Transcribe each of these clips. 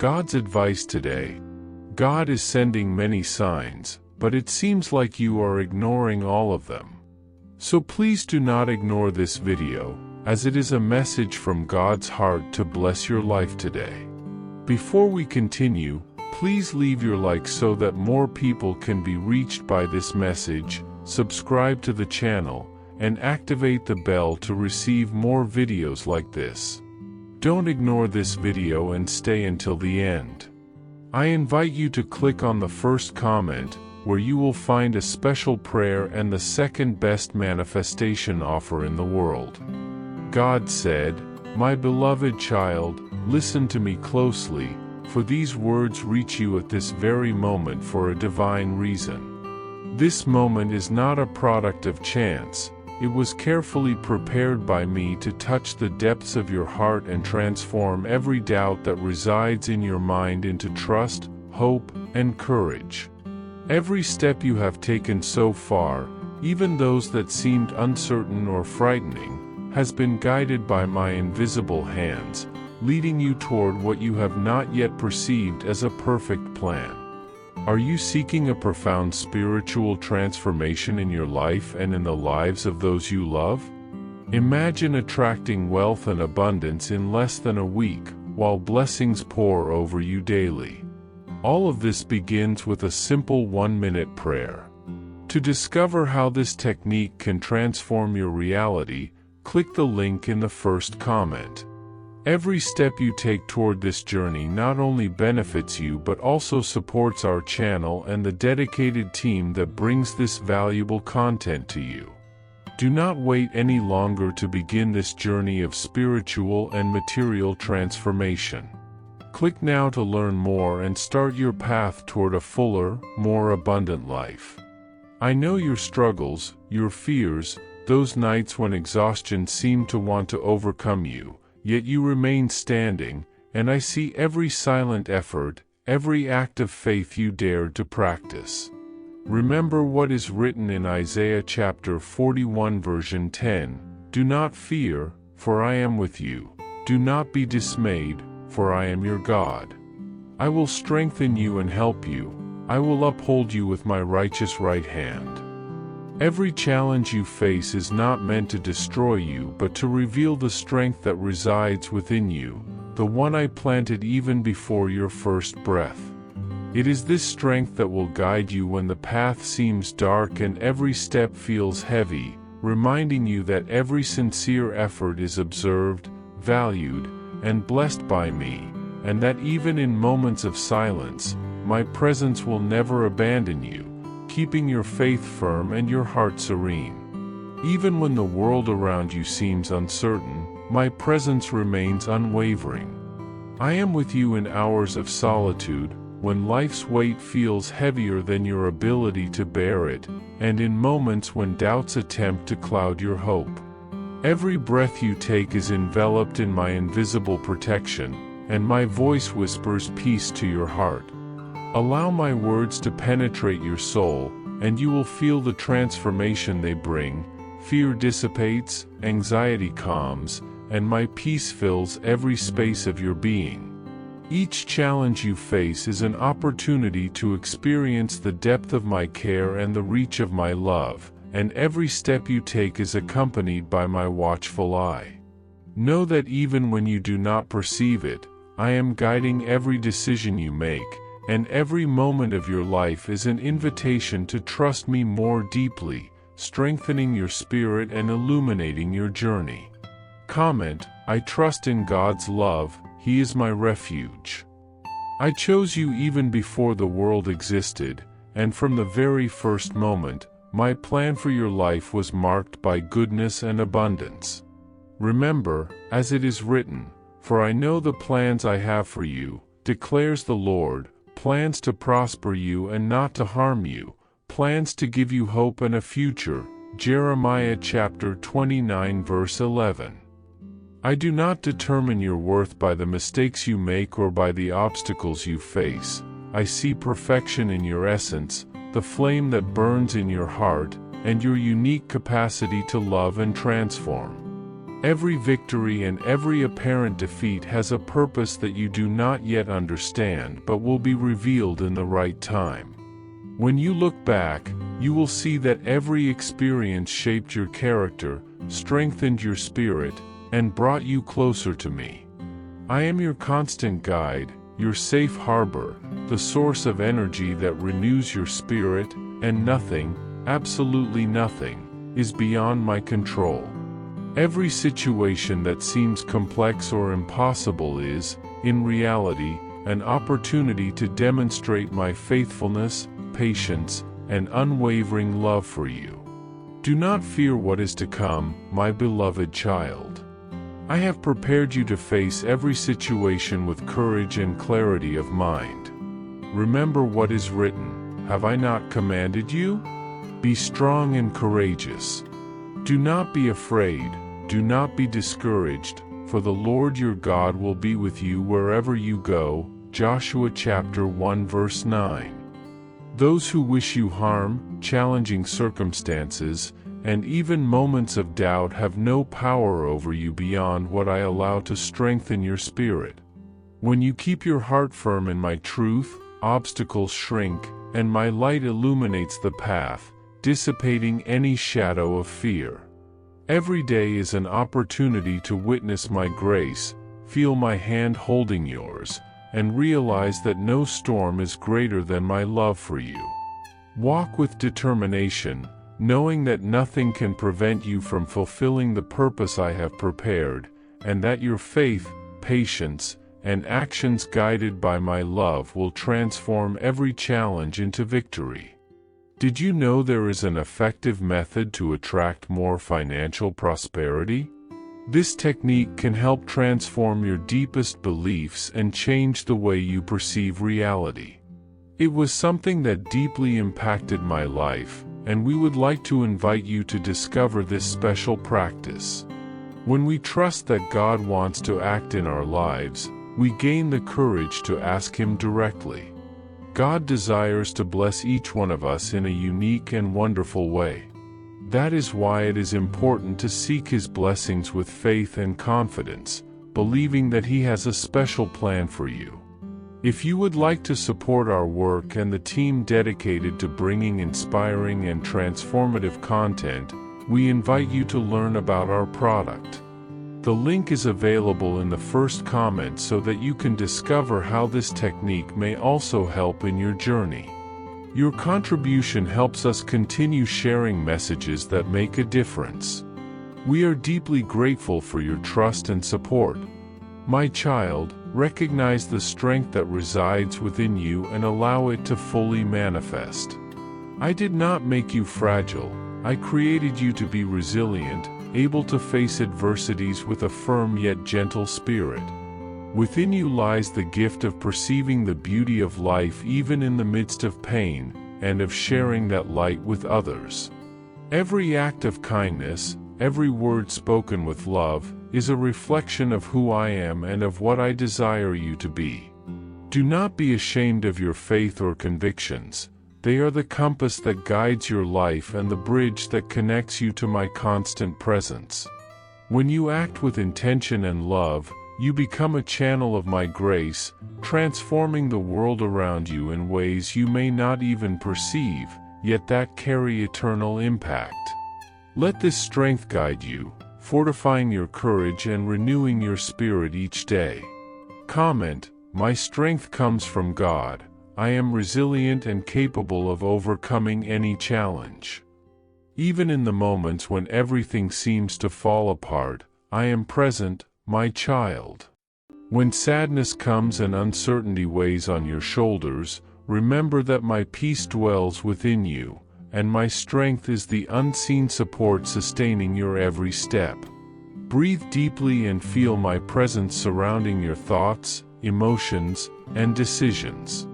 God's advice today. God is sending many signs, but it seems like you are ignoring all of them. So please do not ignore this video, as it is a message from God's heart to bless your life today. Before we continue, please leave your like so that more people can be reached by this message, subscribe to the channel, and activate the bell to receive more videos like this. Don't ignore this video and stay until the end. I invite you to click on the first comment, where you will find a special prayer and the second best manifestation offer in the world. God said, "My beloved child, listen to me closely, for these words reach you at this very moment for a divine reason. This moment is not a product of chance. It was carefully prepared by me to touch the depths of your heart and transform every doubt that resides in your mind into trust, hope, and courage. Every step you have taken so far, even those that seemed uncertain or frightening, has been guided by my invisible hands, leading you toward what you have not yet perceived as a perfect plan. Are you seeking a profound spiritual transformation in your life and in the lives of those you love? Imagine attracting wealth and abundance in less than a week, while blessings pour over you daily. All of this begins with a simple 1-minute prayer. To discover how this technique can transform your reality, click the link in the first comment. Every step you take toward this journey not only benefits you but also supports our channel and the dedicated team that brings this valuable content to you. Do not wait any longer to begin this journey of spiritual and material transformation. Click now to learn more and start your path toward a fuller, more abundant life. I know your struggles, your fears, those nights when exhaustion seemed to want to overcome you, yet you remain standing, and I see every silent effort, every act of faith you dared to practice. Remember what is written in Isaiah chapter 41 version 10, "Do not fear, for I am with you. Do not be dismayed, for I am your God. I will strengthen you and help you. I will uphold you with my righteous right hand." Every challenge you face is not meant to destroy you but to reveal the strength that resides within you, the one I planted even before your first breath. It is this strength that will guide you when the path seems dark and every step feels heavy, reminding you that every sincere effort is observed, valued, and blessed by me, and that even in moments of silence, my presence will never abandon you, keeping your faith firm and your heart serene. Even when the world around you seems uncertain, my presence remains unwavering. I am with you in hours of solitude, when life's weight feels heavier than your ability to bear it, and in moments when doubts attempt to cloud your hope. Every breath you take is enveloped in my invisible protection, and my voice whispers peace to your heart. Allow my words to penetrate your soul, and you will feel the transformation they bring. Fear dissipates, anxiety calms, and my peace fills every space of your being. Each challenge you face is an opportunity to experience the depth of my care and the reach of my love, and every step you take is accompanied by my watchful eye. Know that even when you do not perceive it, I am guiding every decision you make, and every moment of your life is an invitation to trust me more deeply, strengthening your spirit and illuminating your journey. Comment, "I trust in God's love, He is my refuge." I chose you even before the world existed, and from the very first moment, my plan for your life was marked by goodness and abundance. Remember, as it is written, "For I know the plans I have for you, declares the Lord, plans to prosper you and not to harm you, plans to give you hope and a future." Jeremiah chapter 29 verse 11. I do not determine your worth by the mistakes you make or by the obstacles you face. I see perfection in your essence, the flame that burns in your heart, and your unique capacity to love and transform. Every victory and every apparent defeat has a purpose that you do not yet understand but will be revealed in the right time. When you look back, you will see that every experience shaped your character, strengthened your spirit, and brought you closer to me. I am your constant guide, your safe harbor, the source of energy that renews your spirit, and nothing, absolutely nothing, is beyond my control. Every situation that seems complex or impossible is, in reality, an opportunity to demonstrate my faithfulness, patience, and unwavering love for you. Do not fear what is to come, my beloved child. I have prepared you to face every situation with courage and clarity of mind. Remember what is written, have I not commanded you? Be strong and courageous. Do not be afraid, do not be discouraged, for the Lord your God will be with you wherever you go. Joshua chapter 1 verse 9. Those who wish you harm, challenging circumstances, and even moments of doubt have no power over you beyond what I allow to strengthen your spirit. When you keep your heart firm in my truth, obstacles shrink, and my light illuminates the path, dissipating any shadow of fear. Every day is an opportunity to witness my grace, feel my hand holding yours, and realize that no storm is greater than my love for you. Walk with determination, knowing that nothing can prevent you from fulfilling the purpose I have prepared, and that your faith, patience, and actions guided by my love will transform every challenge into victory. Did you know there is an effective method to attract more financial prosperity? This technique can help transform your deepest beliefs and change the way you perceive reality. It was something that deeply impacted my life, and we would like to invite you to discover this special practice. When we trust that God wants to act in our lives, we gain the courage to ask Him directly. God desires to bless each one of us in a unique and wonderful way. That is why it is important to seek His blessings with faith and confidence, believing that He has a special plan for you. If you would like to support our work and the team dedicated to bringing inspiring and transformative content, we invite you to learn about our product. The link is available in the first comment so that you can discover how this technique may also help in your journey. Your contribution helps us continue sharing messages that make a difference. We are deeply grateful for your trust and support. My child, recognize the strength that resides within you and allow it to fully manifest. I did not make you fragile. I created you to be resilient, able to face adversities with a firm yet gentle spirit. Within you lies the gift of perceiving the beauty of life even in the midst of pain, and of sharing that light with others. Every act of kindness, every word spoken with love, is a reflection of who I am and of what I desire you to be. Do not be ashamed of your faith or convictions. They are the compass that guides your life and the bridge that connects you to my constant presence. When you act with intention and love, you become a channel of my grace, transforming the world around you in ways you may not even perceive, yet that carry eternal impact. Let this strength guide you, fortifying your courage and renewing your spirit each day. Comment, my strength comes from God. I am resilient and capable of overcoming any challenge. Even in the moments when everything seems to fall apart, I am present, my child. When sadness comes and uncertainty weighs on your shoulders, remember that my peace dwells within you, and my strength is the unseen support sustaining your every step. Breathe deeply and feel my presence surrounding your thoughts, emotions, and decisions.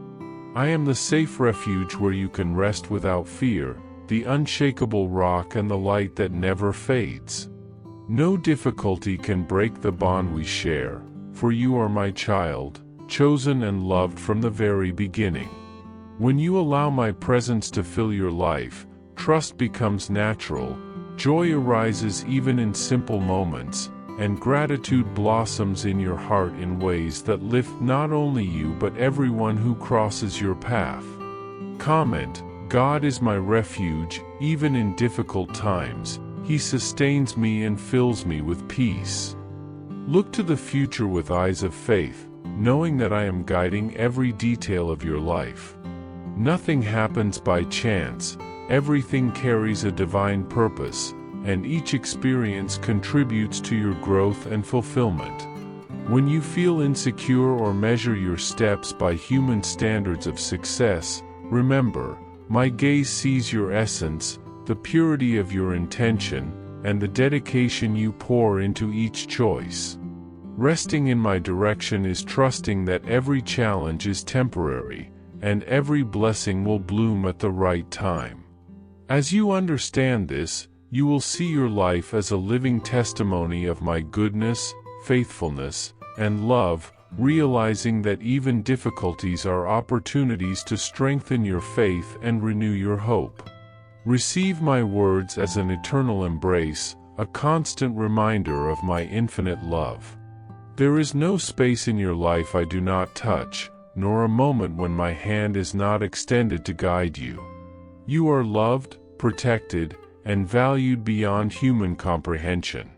I am the safe refuge where you can rest without fear, the unshakable rock and the light that never fades. No difficulty can break the bond we share, for you are my child, chosen and loved from the very beginning. When you allow my presence to fill your life, trust becomes natural, joy arises even in simple moments, and gratitude blossoms in your heart in ways that lift not only you but everyone who crosses your path. Comment: God is my refuge, even in difficult times. He sustains me and fills me with peace. Look to the future with eyes of faith, knowing that I am guiding every detail of your life. Nothing happens by chance, everything carries a divine purpose, and each experience contributes to your growth and fulfillment. When you feel insecure or measure your steps by human standards of success, remember, my gaze sees your essence, the purity of your intention, and the dedication you pour into each choice. Resting in my direction is trusting that every challenge is temporary, and every blessing will bloom at the right time. As you understand this, you will see your life as a living testimony of my goodness, faithfulness, and love, realizing that even difficulties are opportunities to strengthen your faith and renew your hope. Receive my words as an eternal embrace, a constant reminder of my infinite love. There is no space in your life I do not touch, nor a moment when my hand is not extended to guide you. You are loved, protected, and valued beyond human comprehension.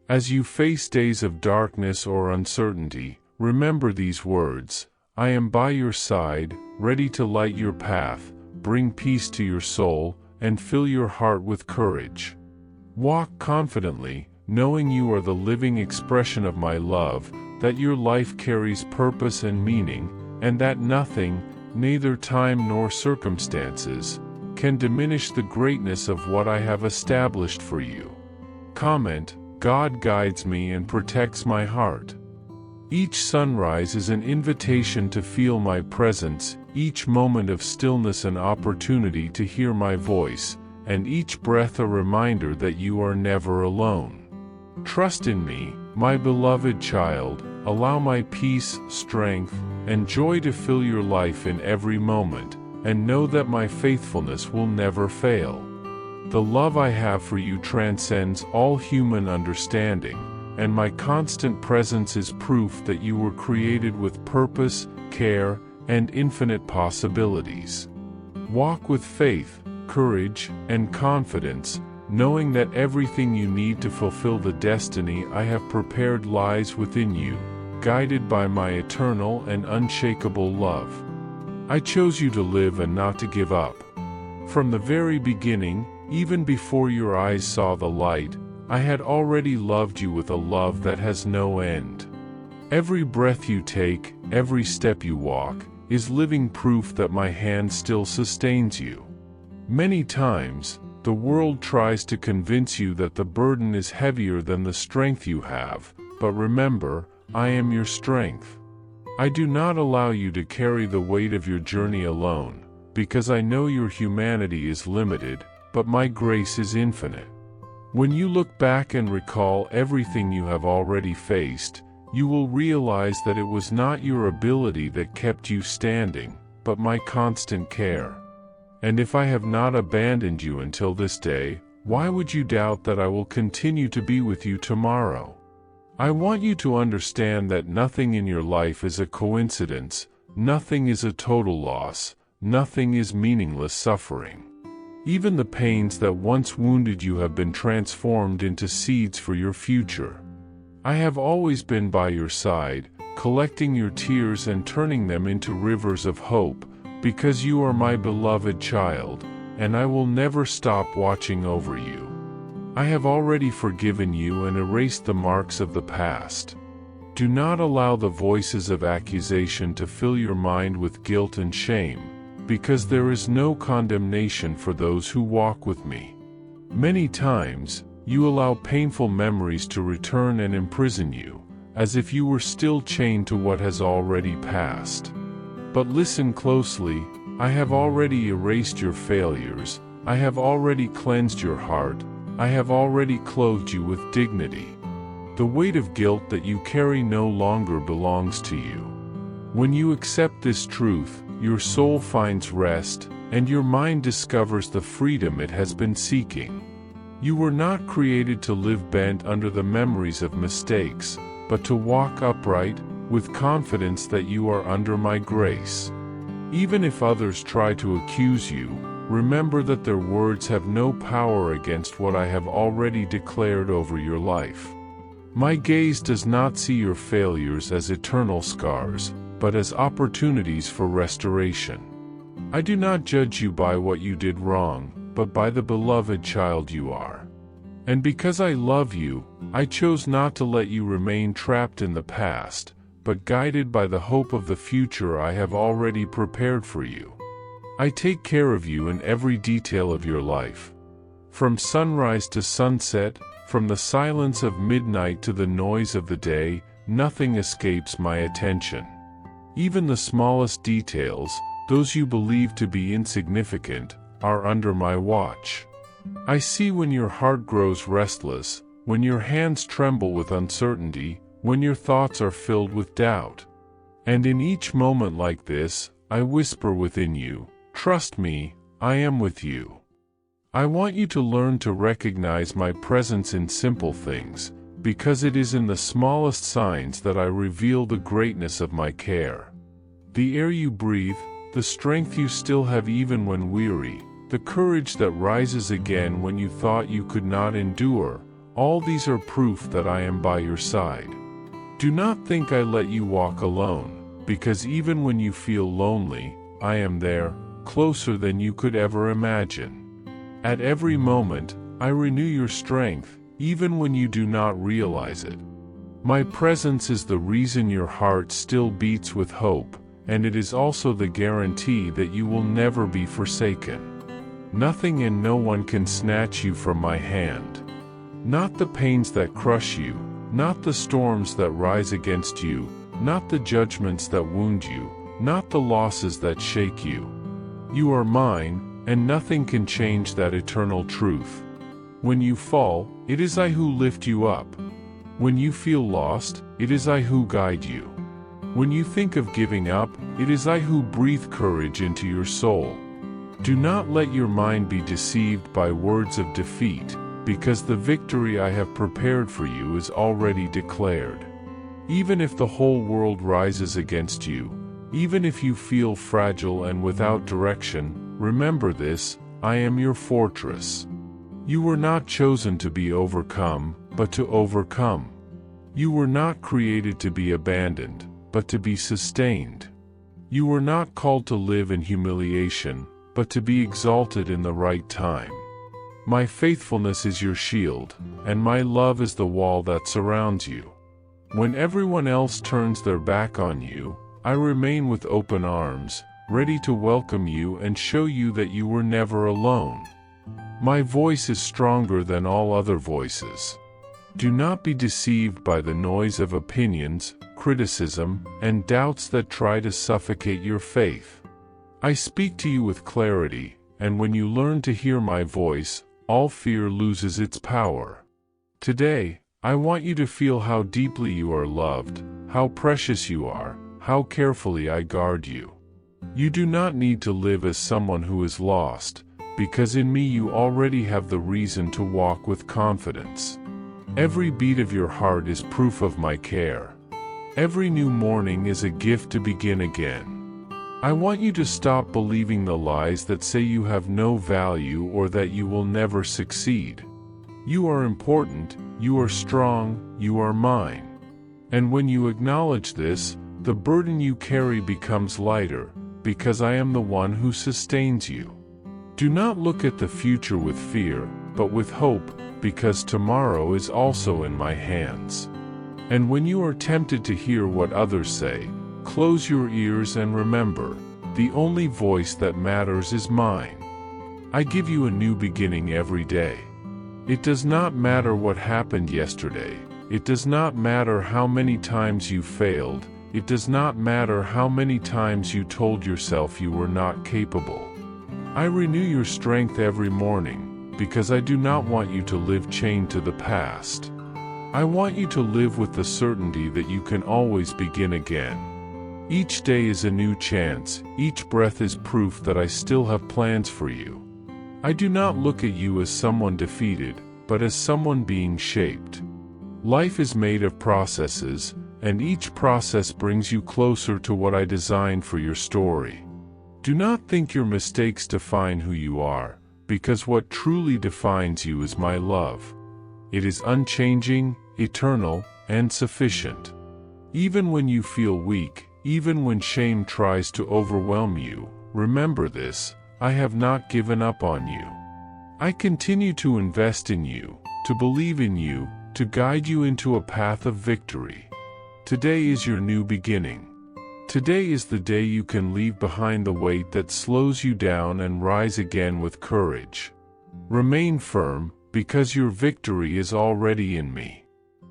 As you face days of darkness or uncertainty, remember these words: I am by your side, ready to light your path, bring peace to your soul, and fill your heart with courage. Walk confidently, knowing you are the living expression of my love, that your life carries purpose and meaning, and that nothing, neither time nor circumstances, can diminish the greatness of what I have established for you. Comment: God guides me and protects my heart. Each sunrise is an invitation to feel my presence, each moment of stillness an opportunity to hear my voice, and each breath a reminder that you are never alone. Trust in me, my beloved child, allow my peace, strength, and joy to fill your life in every moment, and know that my faithfulness will never fail. The love I have for you transcends all human understanding, and my constant presence is proof that you were created with purpose, care, and infinite possibilities. Walk with faith, courage, and confidence, knowing that everything you need to fulfill the destiny I have prepared lies within you, guided by my eternal and unshakable love. I chose you to live and not to give up. From the very beginning, even before your eyes saw the light, I had already loved you with a love that has no end. Every breath you take, every step you walk, is living proof that my hand still sustains you. Many times, the world tries to convince you that the burden is heavier than the strength you have, but remember, I am your strength. I do not allow you to carry the weight of your journey alone, because I know your humanity is limited, but my grace is infinite. When you look back and recall everything you have already faced, you will realize that it was not your ability that kept you standing, but my constant care. And if I have not abandoned you until this day, why would you doubt that I will continue to be with you tomorrow? I want you to understand that nothing in your life is a coincidence, nothing is a total loss, nothing is meaningless suffering. Even the pains that once wounded you have been transformed into seeds for your future. I have always been by your side, collecting your tears and turning them into rivers of hope, because you are my beloved child, and I will never stop watching over you. I have already forgiven you and erased the marks of the past. Do not allow the voices of accusation to fill your mind with guilt and shame, because there is no condemnation for those who walk with me. Many times, you allow painful memories to return and imprison you, as if you were still chained to what has already passed. But listen closely, I have already erased your failures, I have already cleansed your heart, I have already clothed you with dignity. The weight of guilt that you carry no longer belongs to you. When you accept this truth, your soul finds rest, and your mind discovers the freedom it has been seeking. You were not created to live bent under the memories of mistakes, but to walk upright, with confidence that you are under my grace. Even if others try to accuse you, remember that their words have no power against what I have already declared over your life. My gaze does not see your failures as eternal scars, but as opportunities for restoration. I do not judge you by what you did wrong, but by the beloved child you are. And because I love you, I chose not to let you remain trapped in the past, but guided by the hope of the future I have already prepared for you. I take care of you in every detail of your life. From sunrise to sunset, from the silence of midnight to the noise of the day, nothing escapes my attention. Even the smallest details, those you believe to be insignificant, are under my watch. I see when your heart grows restless, when your hands tremble with uncertainty, when your thoughts are filled with doubt. And in each moment like this, I whisper within you, trust me, I am with you. I want you to learn to recognize my presence in simple things, because it is in the smallest signs that I reveal the greatness of my care. The air you breathe, the strength you still have even when weary, the courage that rises again when you thought you could not endure, all these are proof that I am by your side. Do not think I let you walk alone, because even when you feel lonely, I am there, closer than you could ever imagine. At every moment, I renew your strength, even when you do not realize it. My presence is the reason your heart still beats with hope, and it is also the guarantee that you will never be forsaken. Nothing and no one can snatch you from my hand. Not the pains that crush you, not the storms that rise against you, not the judgments that wound you, not the losses that shake you. You are mine, and nothing can change that eternal truth. When you fall, it is I who lift you up. When you feel lost, it is I who guide you. When you think of giving up, it is I who breathe courage into your soul. Do not let your mind be deceived by words of defeat, because the victory I have prepared for you is already declared. Even if the whole world rises against you, even if you feel fragile and without direction, remember this, I am your fortress. You were not chosen to be overcome, but to overcome. You were not created to be abandoned, but to be sustained. You were not called to live in humiliation, but to be exalted in the right time. My faithfulness is your shield, and my love is the wall that surrounds you. When everyone else turns their back on you, I remain with open arms, ready to welcome you and show you that you were never alone. My voice is stronger than all other voices. Do not be deceived by the noise of opinions, criticism, and doubts that try to suffocate your faith. I speak to you with clarity, and when you learn to hear my voice, all fear loses its power. Today, I want you to feel how deeply you are loved, how precious you are, how carefully I guard you. You do not need to live as someone who is lost, because in me you already have the reason to walk with confidence. Every beat of your heart is proof of my care. Every new morning is a gift to begin again. I want you to stop believing the lies that say you have no value or that you will never succeed. You are important, you are strong, you are mine. And when you acknowledge this, the burden you carry becomes lighter, because I am the one who sustains you. Do not look at the future with fear, but with hope, because tomorrow is also in my hands. And when you are tempted to hear what others say, close your ears and remember, the only voice that matters is mine. I give you a new beginning every day. It does not matter what happened yesterday. It does not matter how many times you failed. It does not matter how many times you told yourself you were not capable. I renew your strength every morning, because I do not want you to live chained to the past. I want you to live with the certainty that you can always begin again. Each day is a new chance, each breath is proof that I still have plans for you. I do not look at you as someone defeated, but as someone being shaped. Life is made of processes, and each process brings you closer to what I designed for your story. Do not think your mistakes define who you are, because what truly defines you is my love. It is unchanging, eternal, and sufficient. Even when you feel weak, even when shame tries to overwhelm you, remember this: I have not given up on you. I continue to invest in you, to believe in you, to guide you into a path of victory. Today is your new beginning. Today is the day you can leave behind the weight that slows you down and rise again with courage. Remain firm, because your victory is already in me.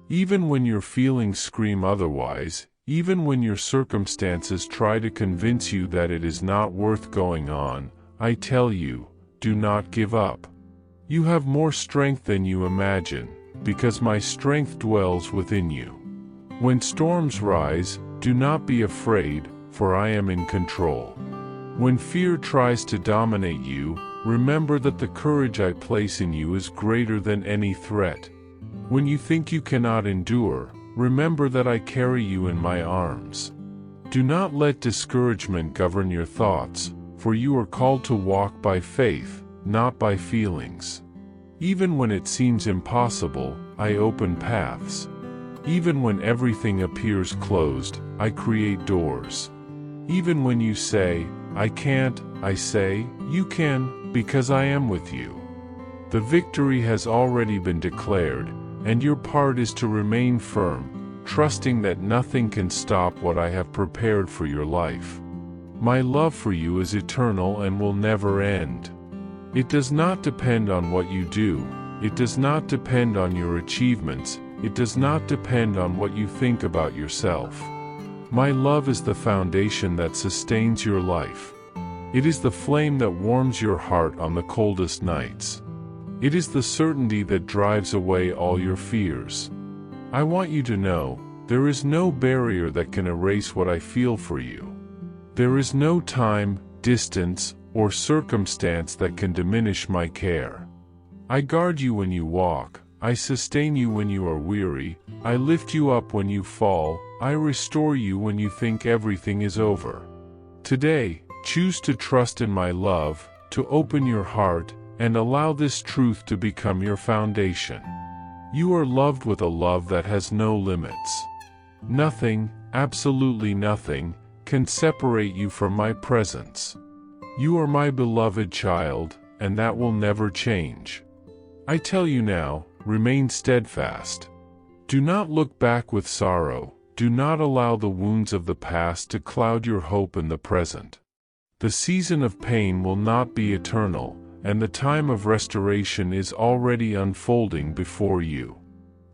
Even when your feelings scream otherwise, even when your circumstances try to convince you that it is not worth going on, I tell you, do not give up. You have more strength than you imagine, because my strength dwells within you. When storms rise, do not be afraid, for I am in control. When fear tries to dominate you, remember that the courage I place in you is greater than any threat. When you think you cannot endure, remember that I carry you in my arms. Do not let discouragement govern your thoughts, for you are called to walk by faith, not by feelings. Even when it seems impossible, I open paths. Even when everything appears closed, I create doors. Even when you say, I can't, I say, you can, because I am with you. The victory has already been declared, and your part is to remain firm, trusting that nothing can stop what I have prepared for your life. My love for you is eternal and will never end. It does not depend on what you do. It does not depend on your achievements. It does not depend on what you think about yourself. My love is the foundation that sustains your life. It is the flame that warms your heart on the coldest nights. It is the certainty that drives away all your fears. I want you to know, there is no barrier that can erase what I feel for you. There is no time, distance, or circumstance that can diminish my care. I guard you when you walk. I sustain you when you are weary, I lift you up when you fall, I restore you when you think everything is over. Today, choose to trust in my love, to open your heart, and allow this truth to become your foundation. You are loved with a love that has no limits. Nothing, absolutely nothing, can separate you from my presence. You are my beloved child, and that will never change. I tell you now, remain steadfast. Do not look back with sorrow. Do not allow the wounds of the past to cloud your hope in the present. The season of pain will not be eternal, and the time of restoration is already unfolding before you.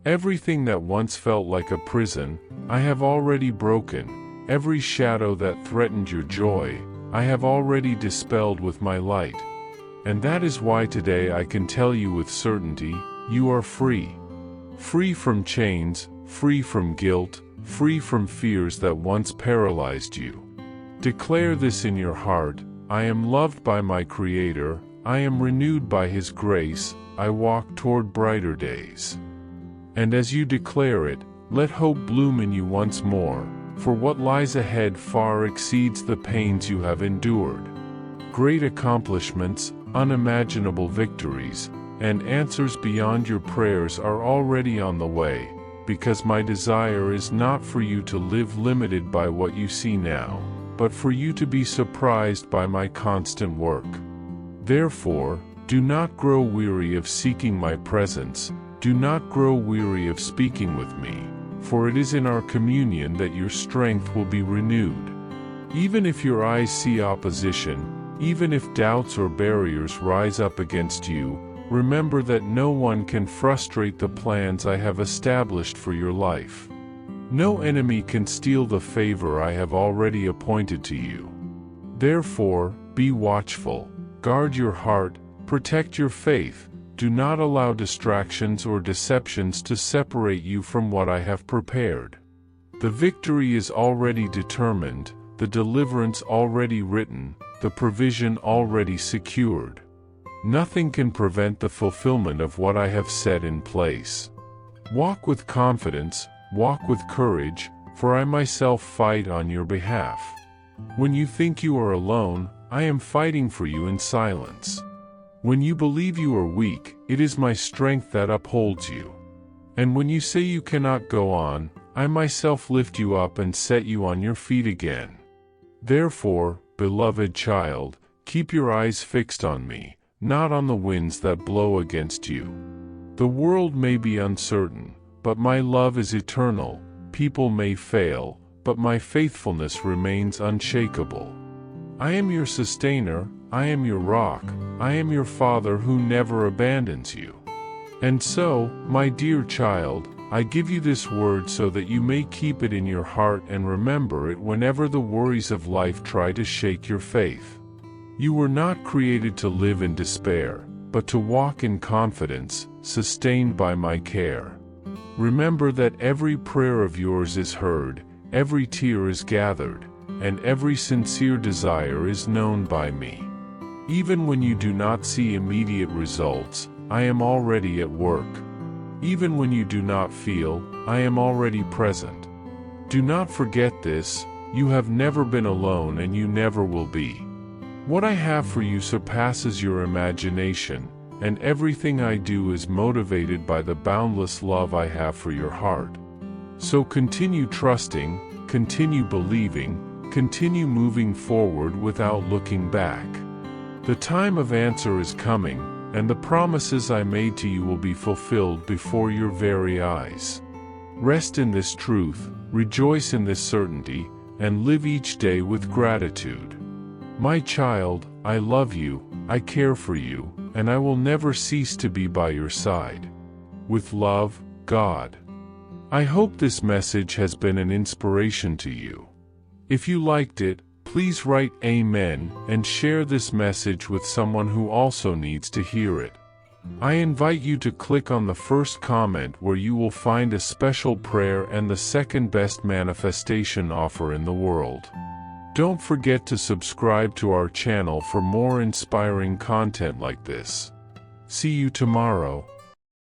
Everything that once felt like a prison, I have already broken. Every shadow that threatened your joy, I have already dispelled with my light. And that is why today I can tell you with certainty, you are free. Free from chains, free from guilt, free from fears that once paralyzed you. Declare this in your heart: I am loved by my Creator, I am renewed by His grace, I walk toward brighter days. And as you declare it, let hope bloom in you once more, for what lies ahead far exceeds the pains you have endured. Great accomplishments, unimaginable victories, and answers beyond your prayers are already on the way, because my desire is not for you to live limited by what you see now, but for you to be surprised by my constant work. Therefore, do not grow weary of seeking my presence, do not grow weary of speaking with me, for it is in our communion that your strength will be renewed. Even if your eyes see opposition, even if doubts or barriers rise up against you, remember that no one can frustrate the plans I have established for your life. No enemy can steal the favor I have already appointed to you. Therefore, be watchful, guard your heart, protect your faith, do not allow distractions or deceptions to separate you from what I have prepared. The victory is already determined, the deliverance already written, the provision already secured. Nothing can prevent the fulfillment of what I have set in place. Walk with confidence, walk with courage, for I myself fight on your behalf. When you think you are alone, I am fighting for you in silence. When you believe you are weak, it is my strength that upholds you. And when you say you cannot go on, I myself lift you up and set you on your feet again. Therefore, beloved child, keep your eyes fixed on me, not on the winds that blow against you. The world may be uncertain, but my love is eternal. People may fail, but my faithfulness remains unshakable. I am your sustainer, I am your rock, I am your Father who never abandons you. And so, my dear child, I give you this word so that you may keep it in your heart and remember it whenever the worries of life try to shake your faith. You were not created to live in despair, but to walk in confidence, sustained by my care. Remember that every prayer of yours is heard, every tear is gathered, and every sincere desire is known by me. Even when you do not see immediate results, I am already at work. Even when you do not feel, I am already present. Do not forget this, you have never been alone and you never will be. What I have for you surpasses your imagination, and everything I do is motivated by the boundless love I have for your heart. So continue trusting, continue believing, continue moving forward without looking back. The time of answer is coming, and the promises I made to you will be fulfilled before your very eyes. Rest in this truth, rejoice in this certainty, and live each day with gratitude. My child, I love you, I care for you, and I will never cease to be by your side. With love, God. I hope this message has been an inspiration to you. If you liked it, please write Amen and share this message with someone who also needs to hear it. I invite you to click on the first comment where you will find a special prayer and the second best manifestation offer in the world. Don't forget to subscribe to our channel for more inspiring content like this. See you tomorrow.